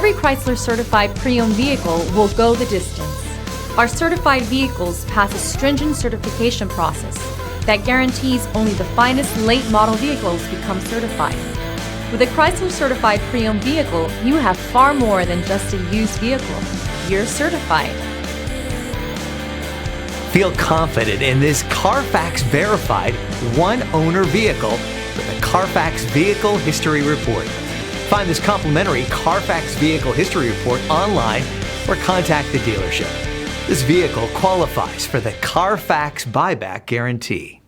Every Chrysler certified pre-owned vehicle will go the distance. Our certified vehicles pass a stringent certification process that guarantees only the finest late model vehicles become certified. With a Chrysler certified pre-owned vehicle, you have far more than just a used vehicle. You're certified. Feel confident in this Carfax verified one-owner vehicle with a Carfax Vehicle History Report. Find this complimentary Carfax Vehicle History Report online or contact the dealership. This vehicle qualifies for the Carfax Buyback Guarantee.